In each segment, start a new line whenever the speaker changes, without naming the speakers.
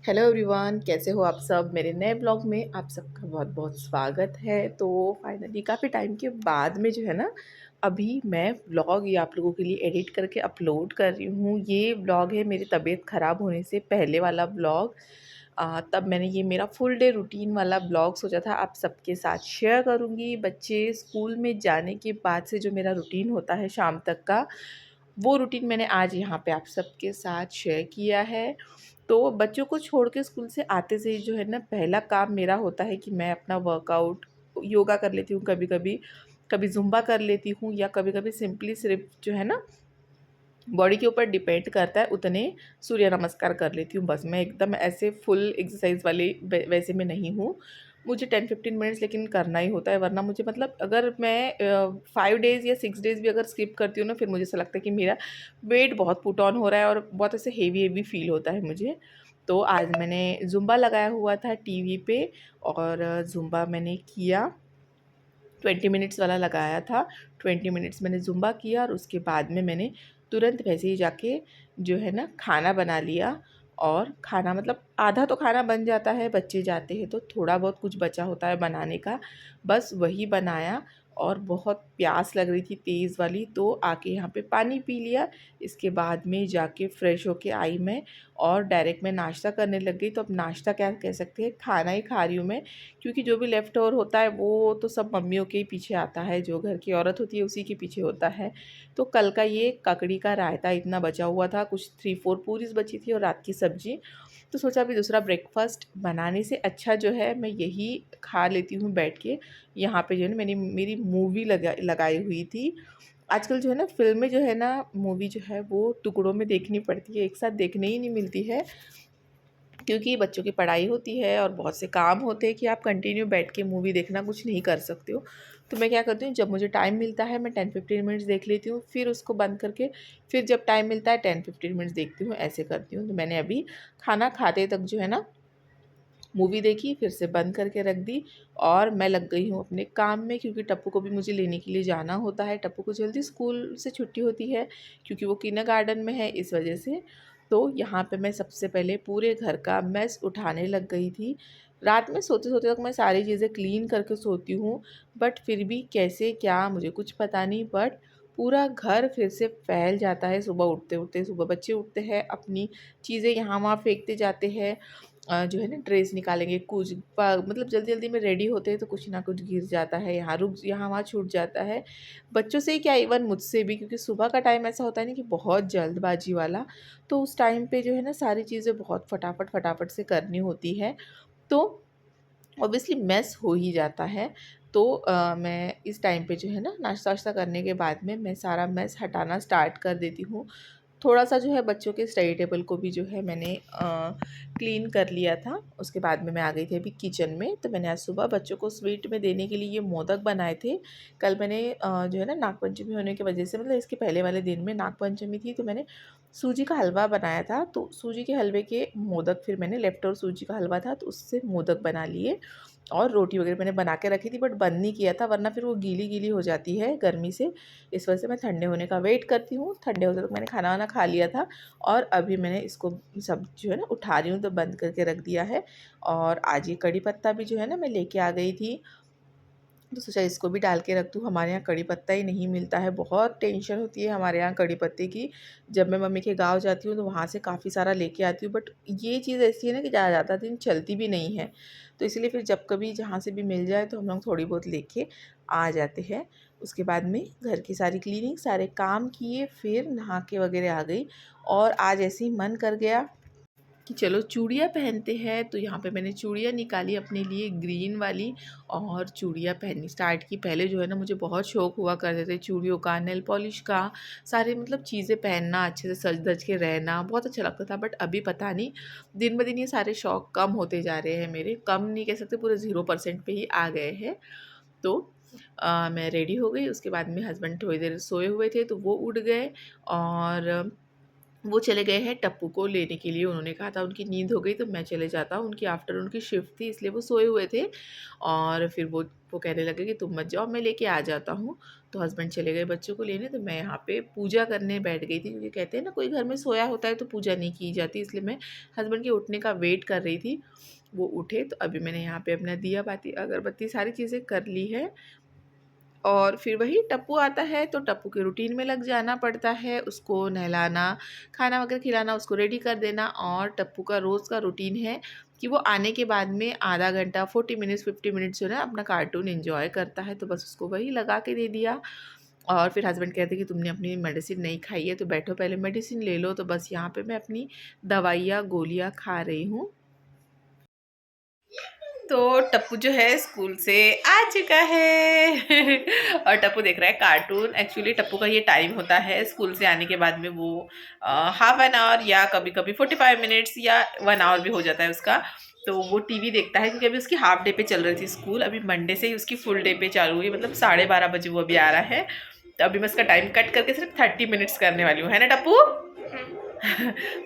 Hello everyone, कैसे हो आप सब। मेरे नए ब्लॉग में आप सबका बहुत बहुत स्वागत है। तो फाइनली काफ़ी टाइम के बाद में जो है ना, अभी मैं ब्लॉग ये आप लोगों के लिए एडिट करके अपलोड कर रही हूँ। ये ब्लॉग है मेरी तबीयत ख़राब होने से पहले वाला ब्लॉग। तब मैंने ये मेरा फुल डे रूटीन वाला ब्लॉग सोचा था आप सबके साथ शेयर करूँगी। बच्चे स्कूल में जाने के बाद से जो मेरा रूटीन होता है शाम तक का, वो रूटीन मैंने आज यहाँ पे आप सबके साथ शेयर किया है। तो बच्चों को छोड़ के स्कूल से आते से ही जो है ना, पहला काम मेरा होता है कि मैं अपना वर्कआउट योगा कर लेती हूँ, कभी कभी कभी ज़ुम्बा कर लेती हूँ, या कभी कभी सिंपली सिर्फ जो है ना, बॉडी के ऊपर डिपेंड करता है, उतने सूर्य नमस्कार कर लेती हूँ बस। मैं एकदम ऐसे फुल एक्सरसाइज वाले वैसे में नहीं हूँ। मुझे 10-15 मिनट्स लेकिन करना ही होता है, वरना मुझे मतलब अगर मैं 5 डेज़ या 6 डेज़ भी अगर स्किप करती हूँ ना, फिर मुझे ऐसा लगता है कि मेरा वेट बहुत पुट ऑन हो रहा है और बहुत ऐसे हेवी हेवी फील होता है मुझे। तो आज मैंने ज़ुम्बा लगाया हुआ था टीवी पे, और ज़ुम्बा मैंने किया। 20 मिनट्स वाला लगाया था। 20 मिनट्स मैंने ज़ुम्बा किया, और उसके बाद में मैंने तुरंत वैसे ही जाके जो है ना खाना बना लिया। और खाना मतलब आधा तो खाना बन जाता है, बच्चे जाते हैं तो थोड़ा बहुत कुछ बचा होता है बनाने का, बस वही बनाया। और बहुत प्यास लग रही थी तेज़ वाली, तो आके यहाँ पे पानी पी लिया। इसके बाद में जाके फ़्रेश होके आई मैं, और डायरेक्ट मैं नाश्ता करने लग गई। तो अब नाश्ता क्या कह सकते हैं, खाना ही खा रही हूँ मैं, क्योंकि जो भी लेफ़्ट ओवर होता है वो तो सब मम्मियों के ही पीछे आता है, जो घर की औरत होती है उसी के पीछे होता है। तो कल का ये ककड़ी का रायता इतना बचा हुआ था, कुछ 3-4 पूरीज़ बची थी और रात की सब्ज़ी। तो सोचा अभी दूसरा ब्रेकफ़ास्ट बनाने से अच्छा जो है मैं यही खा लेती हूँ बैठ के। यहाँ पे जो है ना, मैंने मेरी मूवी लगाई हुई थी। आजकल जो है ना, फ़िल्में जो है ना, मूवी जो है वो टुकड़ों में देखनी पड़ती है, एक साथ देखने ही नहीं मिलती है। क्योंकि बच्चों की पढ़ाई होती है और बहुत से काम होते हैं कि आप कंटिन्यू बैठ के मूवी देखना कुछ नहीं कर सकते हो। तो मैं क्या करती हूँ, जब मुझे टाइम मिलता है मैं 10-15 मिनट्स देख लेती हूँ, फिर उसको बंद करके फिर जब टाइम मिलता है 10-15 मिनट्स देखती हूँ, ऐसे करती हूँ। तो मैंने अभी खाना खाते तक जो है ना, मूवी देखी, फिर से बंद करके रख दी, और मैं लग गई हूँ अपने काम में, क्योंकि टप्पू को भी मुझे लेने के लिए जाना होता है। टप्पू को जल्दी स्कूल से छुट्टी होती है, क्योंकि वो किंडरगार्टन में है, इस वजह से। तो यहाँ पे मैं सबसे पहले पूरे घर का मेस उठाने लग गई थी। रात में सोते सोते तक मैं सारी चीज़ें क्लीन करके सोती हूँ, बट फिर भी कैसे क्या मुझे कुछ पता नहीं, बट पूरा घर फिर से फैल जाता है सुबह उठते उठते। सुबह बच्चे उठते हैं, अपनी चीज़ें यहाँ वहाँ फेंकते जाते हैं। जो है ना, ड्रेस निकालेंगे, कुछ मतलब जल्दी जल्दी में रेडी होते हैं तो कुछ ना कुछ गिर जाता है, यहाँ वहाँ छूट जाता है। बच्चों से ही क्या, इवन मुझसे भी, क्योंकि सुबह का टाइम ऐसा होता है ना कि बहुत जल्दबाजी वाला। तो उस टाइम पे जो है ना, सारी चीज़ें बहुत फटाफट फटाफट से करनी होती है। तो ऑब्वियसली मेस हो ही जाता है। तो मैं इस टाइम पे जो है ना, नाश्ता वाश्ता करने के बाद में मैं सारा मेस हटाना स्टार्ट कर देती हूँ। थोड़ा-सा जो है बच्चों के स्टडी टेबल को भी जो है मैंने क्लीन कर लिया था। उसके बाद में मैं आ गई थी अभी किचन में। तो मैंने आज सुबह बच्चों को स्वीट में देने के लिए ये मोदक बनाए थे। कल मैंने जो है ना, नागपंचमी होने की वजह से, मतलब इसके पहले वाले दिन में नागपंचमी थी, तो मैंने सूजी का हलवा बनाया था। तो सूजी के हलवे के मोदक, फिर मैंने लेफ्ट ओवर सूजी का हलवा था तो उससे मोदक बना लिए। और रोटी वगैरह मैंने बना के रखी थी, बट बंद नहीं किया था, वरना फिर वो गीली-गीली हो जाती है गर्मी से। इस वजह से मैं ठंडे होने का वेट करती हूँ। ठंडे होते तक मैंने खाना वाना खा लिया था, और अभी मैंने इसको सब जो है ना उठा रही हूँ, तो बंद करके रख दिया है। और आज ये कड़ी पत्ता भी जो है ना, मैं लेके आ गई थी, तो सोचा इसको भी डाल के रख दूँ। हमारे यहाँ कड़ी पत्ता ही नहीं मिलता है, बहुत टेंशन होती है हमारे यहाँ कड़ी पत्ते की। जब मैं मम्मी के गाँव जाती हूँ तो वहाँ से काफ़ी सारा लेके आती हूँ, बट ये चीज़ ऐसी है ना कि ज़्यादा दिन चलती भी नहीं है। तो इसलिए फिर जब कभी जहाँ से भी मिल जाए तो हम लोग थोड़ी बहुत लेके आ जाते हैं। उसके बाद में घर की सारी क्लीनिंग, सारे काम किए, फिर नहा के वगैरह आ गई। और आज ऐसे ही मन कर गया कि चलो चूड़ियाँ पहनते हैं, तो यहाँ पे मैंने चूड़ियाँ निकाली अपने लिए ग्रीन वाली, और चूड़ियाँ पहननी स्टार्ट की। पहले जो है ना, मुझे बहुत शौक हुआ करते थे चूड़ियों का, नेल पॉलिश का, सारे मतलब चीज़ें पहनना, अच्छे से सज धज के रहना बहुत अच्छा लगता था। बट अभी पता नहीं, दिन ब दिन ये सारे शौक कम होते जा रहे हैं मेरे। कम नहीं कह सकते, पूरे 0% पे ही आ गए हैं। तो मैं रेडी हो गई। उसके बाद में हस्बैंड थोड़ी देर सोए हुए थे, तो वो उठ गए, और वो चले गए हैं टप्पू को लेने के लिए। उन्होंने कहा था उनकी नींद हो गई तो मैं चले जाता हूँ, उनकी आफ्टरनून की शिफ्ट थी इसलिए वो सोए हुए थे। और फिर वो कहने लगे कि तुम मत जाओ, मैं लेके आ जाता हूँ। तो हस्बैंड चले गए बच्चों को लेने, तो मैं यहाँ पे पूजा करने बैठ गई थी, क्योंकि कहते हैं ना कोई घर में सोया होता है तो पूजा नहीं की जाती, इसलिए मैं हस्बैंड के उठने का वेट कर रही थी। वो उठे तो अभी मैंने यहाँ पे अपना दिया बाती अगरबत्ती सारी चीज़ें कर ली है। और फिर वही टप्पू आता है तो टप्पू के रूटीन में लग जाना पड़ता है, उसको नहलाना, खाना वगैरह खिलाना, उसको रेडी कर देना। और टप्पू का रोज़ का रूटीन है कि वो आने के बाद में आधा घंटा 40 मिनट्स 50 मिनट्स जो है ना अपना कार्टून एंजॉय करता है, तो बस उसको वही लगा के दे दिया। और फिर हस्बैंड कहते हैं कि तुमने अपनी मेडिसिन नहीं खाई है तो बैठो पहले मेडिसिन ले लो, तो बस यहाँ पे मैं अपनी दवाइयाँ गोलियाँ खा रही हूँ। तो टप्पू जो है स्कूल से आ चुका है और टप्पू देख रहा है कार्टून। एक्चुअली टप्पू का ये टाइम होता है स्कूल से आने के बाद में, वो हाफ एन आवर या कभी कभी 45 मिनट्स या 1 आवर भी हो जाता है उसका। तो वो टीवी देखता है, क्योंकि अभी उसकी हाफ डे पे चल रही थी स्कूल, अभी मंडे से ही उसकी फुल डे पे चालू हुई, मतलब 12:30 बजे वो अभी आ रहा है। तो अभी मैं उसका टाइम कट करके सिर्फ 30 मिनट्स करने वाली हूँ, है ना टप्पू?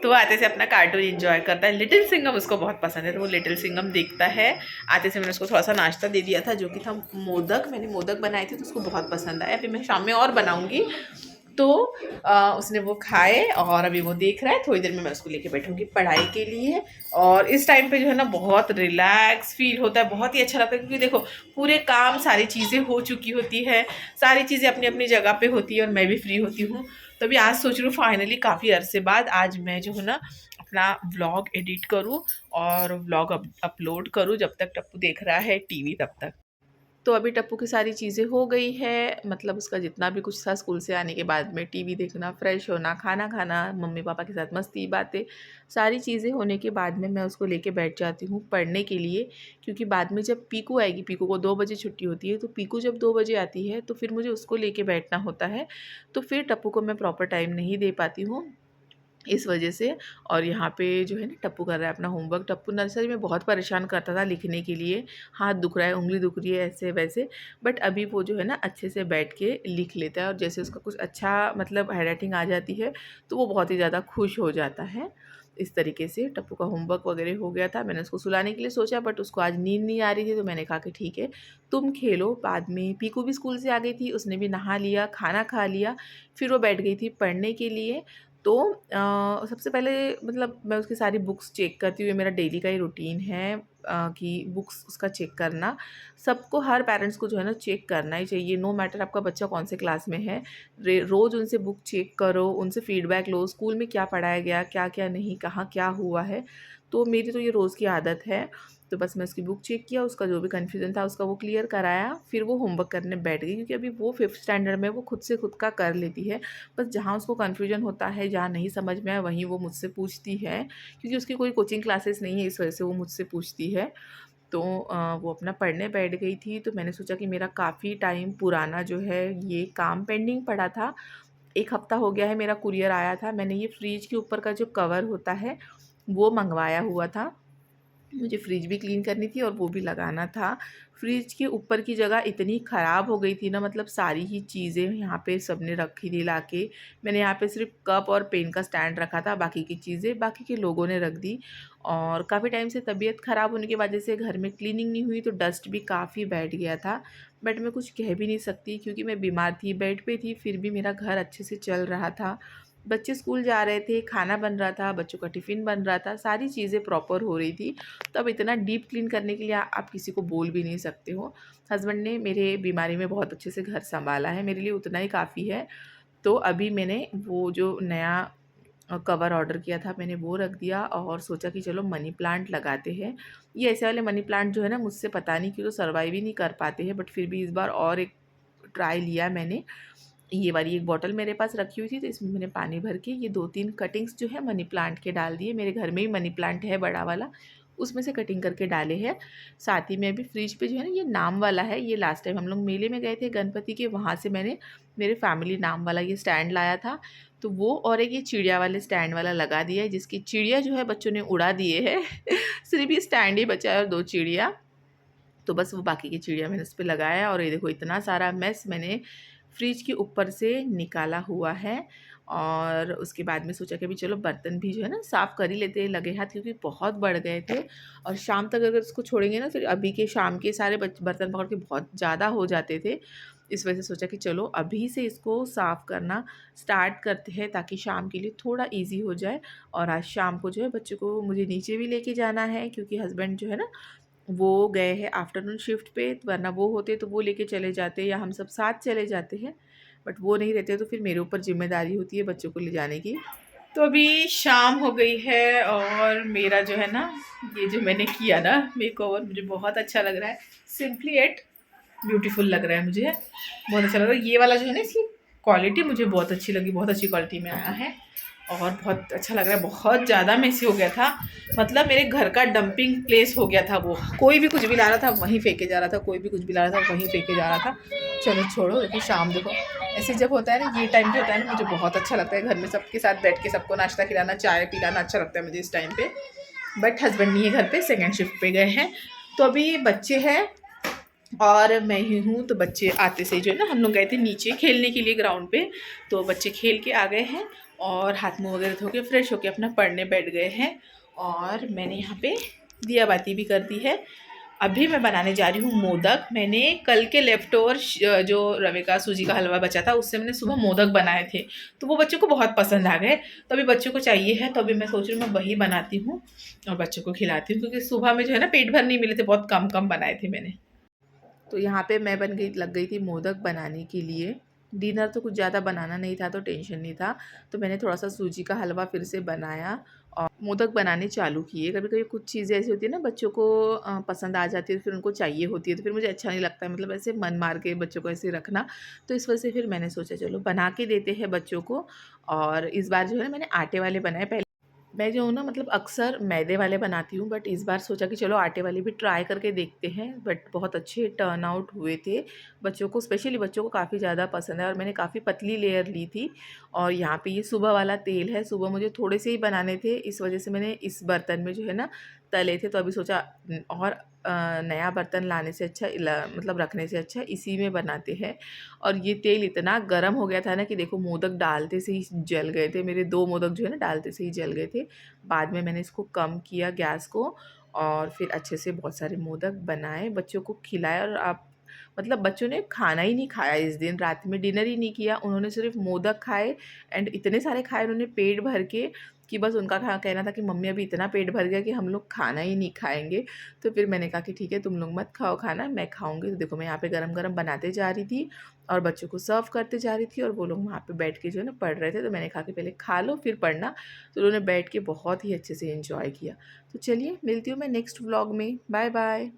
तो वो आते से अपना कार्टून एंजॉय करता है। लिटिल सिंघम उसको बहुत पसंद है, तो वो लिटिल सिंघम देखता है। आते से मैंने उसको थोड़ा सा नाश्ता दे दिया था, जो कि था मोदक। मैंने मोदक बनाए थे तो उसको बहुत पसंद आया। अभी मैं शाम में और बनाऊंगी, तो उसने वो खाए और अभी वो देख रहा है। थोड़ी देर में मैं उसको लेके बैठूंगी पढ़ाई के लिए। और इस टाइम पे जो है ना बहुत रिलैक्स फील होता है, बहुत ही अच्छा लगता है, क्योंकि देखो पूरे काम सारी चीज़ें हो चुकी होती है, सारी चीज़ें अपनी अपनी जगह पे होती है और मैं भी फ्री होती हूँ। तो अभी आज सोच रही हूँ फाइनली काफ़ी अरसे बाद आज मैं जो है ना अपना व्लॉग एडिट करूँ और व्लॉग अपलोड करूँ, जब तक टप्पू देख रहा है टीवी तब तक। तो अभी टप्पू की सारी चीज़ें हो गई है, मतलब उसका जितना भी कुछ था स्कूल से आने के बाद में, टीवी देखना, फ्रेश होना, खाना खाना, मम्मी पापा के साथ मस्ती बातें, सारी चीज़ें होने के बाद में मैं उसको लेके बैठ जाती हूँ पढ़ने के लिए। क्योंकि बाद में जब पीकू आएगी, पीकू को 2 बजे छुट्टी होती है, तो पीकू जब 2 बजे आती है तो फिर मुझे उसको लेके बैठना होता है, तो फिर टप्पू को मैं प्रॉपर टाइम नहीं दे पाती हूँ इस वजह से। और यहाँ पे जो है ना टप्पू कर रहा है अपना होमवर्क। टप्पू नर्सरी में बहुत परेशान करता था लिखने के लिए, हाथ दुख रहा है, उंगली दुख रही है, ऐसे वैसे, बट अभी वो जो है ना अच्छे से बैठ के लिख लेता है। और जैसे उसका कुछ अच्छा मतलब हैंडराइटिंग आ जाती है तो वो बहुत ही ज़्यादा खुश हो जाता है। इस तरीके से टप्पू का होमवर्क वगैरह हो गया था। मैंने उसको सुलाने के लिए सोचा, बट उसको आज नींद नहीं आ रही थी, तो मैंने कहा कि ठीक है तुम खेलो। बाद में पीकू भी स्कूल से आ गई थी, उसने भी नहा लिया, खाना खा लिया, फिर वो बैठ गई थी पढ़ने के लिए। तो सबसे पहले मतलब मैं उसकी सारी बुक्स चेक करती हूँ, ये मेरा डेली का ही रूटीन है कि बुक्स उसका चेक करना। सबको, हर पेरेंट्स को जो है ना चेक करना ही चाहिए, नो मैटर आपका बच्चा कौन से क्लास में है। रोज़ उनसे बुक चेक करो, उनसे फीडबैक लो, स्कूल में क्या पढ़ाया गया, क्या क्या नहीं, कहाँ क्या हुआ है। तो मेरी तो ये रोज़ की आदत है। तो बस मैं उसकी बुक चेक किया, उसका जो भी कन्फ्यूज़न था उसका वो क्लियर कराया, फिर वो होमवर्क करने बैठ गई, क्योंकि अभी वो 5th स्टैंडर्ड में, वो खुद से खुद का कर लेती है। बस जहाँ उसको कन्फ्यूजन होता है, जहाँ नहीं समझ में आए, वहीं वो मुझसे पूछती है, क्योंकि उसकी कोई कोचिंग क्लासेस नहीं है, इस वजह से वो मुझसे पूछती है। तो वो अपना पढ़ने बैठ गई थी, तो मैंने सोचा कि मेरा काफ़ी टाइम पुराना जो है ये काम पेंडिंग पड़ा था। 1 हफ़्ता हो गया है मेरा कुरियर आया था, मैंने ये फ्रिज के ऊपर का जो कवर होता है वो मंगवाया हुआ था। मुझे फ्रिज भी क्लीन करनी थी और वो भी लगाना था। फ्रिज के ऊपर की जगह इतनी ख़राब हो गई थी ना, मतलब सारी ही चीज़ें यहाँ पे सबने रखी थी लाके। मैंने यहाँ पे सिर्फ़ कप और पेन का स्टैंड रखा था, बाकी की चीज़ें बाकी के लोगों ने रख दी। और काफ़ी टाइम से तबीयत ख़राब होने की वजह से घर में क्लीनिंग नहीं हुई, तो डस्ट भी काफ़ी बैठ गया था। बट मैं कुछ कह भी नहीं सकती, क्योंकि मैं बीमार थी, बेड पे थी, फिर भी मेरा घर अच्छे से चल रहा था। बच्चे स्कूल जा रहे थे, खाना बन रहा था, बच्चों का टिफ़िन बन रहा था, सारी चीज़ें प्रॉपर हो रही थी। तो अब इतना डीप क्लीन करने के लिए आप किसी को बोल भी नहीं सकते हो। हस्बैंड ने मेरे बीमारी में बहुत अच्छे से घर सँभाला है, मेरे लिए उतना ही काफ़ी है। तो अभी मैंने वो जो नया कवर ऑर्डर किया था, मैंने वो रख दिया और सोचा कि चलो मनी प्लांट लगाते हैं। ये ऐसे वाले मनी प्लांट जो है ना मुझसे पता नहीं क्यों तो सर्वाइव ही नहीं कर पाते हैं, बट फिर भी इस बार और एक ट्राई लिया मैंने। ये वाली एक बॉटल मेरे पास रखी हुई थी, तो इसमें मैंने पानी भर के ये 2-3 कटिंग्स जो है मनी प्लांट के डाल दिए। मेरे घर में ही मनी प्लांट है बड़ा वाला, उसमें से कटिंग करके डाले हैं। साथ ही में अभी फ्रिज पे जो है ना ये नाम वाला है, ये लास्ट टाइम हम लोग मेले में गए थे गणपति के, वहाँ से मैंने मेरे फैमिली नाम वाला ये स्टैंड लाया था। तो वो और एक ये चिड़िया वाले स्टैंड वाला लगा दिया है, जिसकी चिड़िया जो है बच्चों ने उड़ा दिए है सिर्फ ये स्टैंड ही बचा है और 2 चिड़िया। तो बस वो बाकी की चिड़िया मैंने उस पे लगाया। और ये देखो इतना सारा मेस मैंने फ्रिज के ऊपर से निकाला हुआ है। और उसके बाद में सोचा कि अभी चलो बर्तन भी जो है ना साफ़ कर ही लेते हैं लगे हाथ, क्योंकि बहुत बढ़ गए थे और शाम तक अगर इसको छोड़ेंगे ना फिर अभी के शाम के सारे बर्तन पकड़ के बहुत ज़्यादा हो जाते थे। इस वजह से सोचा कि चलो अभी से इसको साफ़ करना स्टार्ट करते हैं ताकि शाम के लिए थोड़ा ईज़ी हो जाए। और आज शाम को जो है बच्चों को मुझे नीचे भी लेके जाना है, क्योंकि हस्बैंड जो है ना वो गए हैं आफ्टरनून शिफ्ट पे, वरना वो होते तो वो लेके चले जाते या हम सब साथ चले जाते हैं, बट वो नहीं रहते तो फिर मेरे ऊपर ज़िम्मेदारी होती है बच्चों को ले जाने की। तो अभी शाम हो गई है और मेरा जो है ना ये जो मैंने किया ना मेकओवर मुझे बहुत अच्छा लग रहा है। सिंपली एट ब्यूटीफुल लग रहा है, मुझे बहुत अच्छा लग रहा है। ये वाला जो है ना इसकी क्वालिटी मुझे बहुत अच्छी लगी, बहुत अच्छी क्वालिटी में आया है और बहुत अच्छा लग रहा है। बहुत ज़्यादा मेसी हो गया था, मतलब मेरे घर का डंपिंग प्लेस हो गया था वो। कोई भी कुछ भी ला रहा था वहीं फेंके जा रहा था, कोई भी कुछ भी ला रहा था वहीं फेंके जा रहा था। चलो छोड़ो, देखो शाम देखो ऐसे जब होता है ना ये टाइम पे होता है ना मुझे बहुत अच्छा लगता है घर में सबके साथ बैठ के सबको नाश्ता खिलाना, चाय पिलाना अच्छा लगता है मुझे इस टाइम पे। बट हस्बैंड नहीं है घर पे, सेकेंड शिफ्ट पे गए हैं। तो अभी बच्चे हैं और मैं ही हूँ, तो बच्चे आते से जो है ना हम लोग गए थे नीचे खेलने के लिए ग्राउंड पे, तो बच्चे खेल के आ गए हैं और हाथ मुँह वगैरह धो के फ्रेश होके अपना पढ़ने बैठ गए हैं। और मैंने यहाँ पे दिया बाती भी कर दी है। अभी मैं बनाने जा रही हूँ मोदक। मैंने कल के लेफ्ट ओवर जो रवे का सूजी का हलवा बचा था उससे मैंने सुबह मोदक बनाए थे, तो वो बच्चों को बहुत पसंद आ गए। तो अभी बच्चों को चाहिए है, तो अभी मैं सोच रही हूँ मैं वही बनाती हूँ और बच्चों को खिलाती हूँ, क्योंकि सुबह में जो है ना पेट भर नहीं मिले थे, बहुत कम कम बनाए थे मैंने। तो यहाँ पे मैं लग गई थी मोदक बनाने के लिए। डिनर तो कुछ ज़्यादा बनाना नहीं था तो टेंशन नहीं था, तो मैंने थोड़ा सा सूजी का हलवा फिर से बनाया और मोदक बनाने चालू किए। कभी कभी कुछ चीज़ें ऐसी होती है ना बच्चों को पसंद आ जाती है, फिर उनको चाहिए होती है, तो फिर मुझे अच्छा नहीं लगता है, मतलब ऐसे मन मार के बच्चों को ऐसे रखना। तो इस वजह से फिर मैंने सोचा चलो बना के देते हैं बच्चों को। और इस बार जो है ना मैंने आटे वाले बनाए। पहले मैं जो हूँ ना मतलब अक्सर मैदे वाले बनाती हूँ, बट इस बार सोचा कि चलो आटे वाले भी ट्राई करके देखते हैं। बट बहुत अच्छे टर्न आउट हुए थे, बच्चों को स्पेशली बच्चों को काफ़ी ज़्यादा पसंद है। और मैंने काफ़ी पतली लेयर ली थी। और यहाँ पे ये सुबह वाला तेल है, सुबह मुझे थोड़े से ही बनाने थे, इस वजह से मैंने इस बर्तन में जो है ना तले थे। तो अभी सोचा और नया बर्तन लाने से अच्छा मतलब रखने से अच्छा इसी में बनाते हैं। और ये तेल इतना गर्म हो गया था ना कि देखो मोदक डालते से ही जल गए थे मेरे, 2 मोदक जो है ना डालते से ही जल गए थे। बाद में मैंने इसको कम किया गैस को और फिर अच्छे से बहुत सारे मोदक बनाए, बच्चों को खिलाए। और आप मतलब बच्चों ने खाना ही नहीं खाया इस दिन, रात में डिनर ही नहीं किया, उन्होंने सिर्फ मोदक खाए। एंड इतने सारे खाए उन्होंने पेट भर के कि बस उनका कहना था कि मम्मी अभी इतना पेट भर गया कि हम लोग खाना ही नहीं खाएंगे। तो फिर मैंने कहा कि ठीक है तुम लोग मत खाओ खाना, मैं खाऊंगी। तो देखो मैं यहाँ पे गरम गरम बनाते जा रही थी और बच्चों को सर्व करते जा रही थी और वो लोग वहाँ पे बैठ के जो है ना पढ़ रहे थे। तो मैंने कहा कि पहले खा लो फिर पढ़ना। तो उन्होंने बैठ के बहुत ही अच्छे से एंजॉय किया। तो चलिए मिलती हूँ मैं नेक्स्ट व्लॉग में, बाय बाय।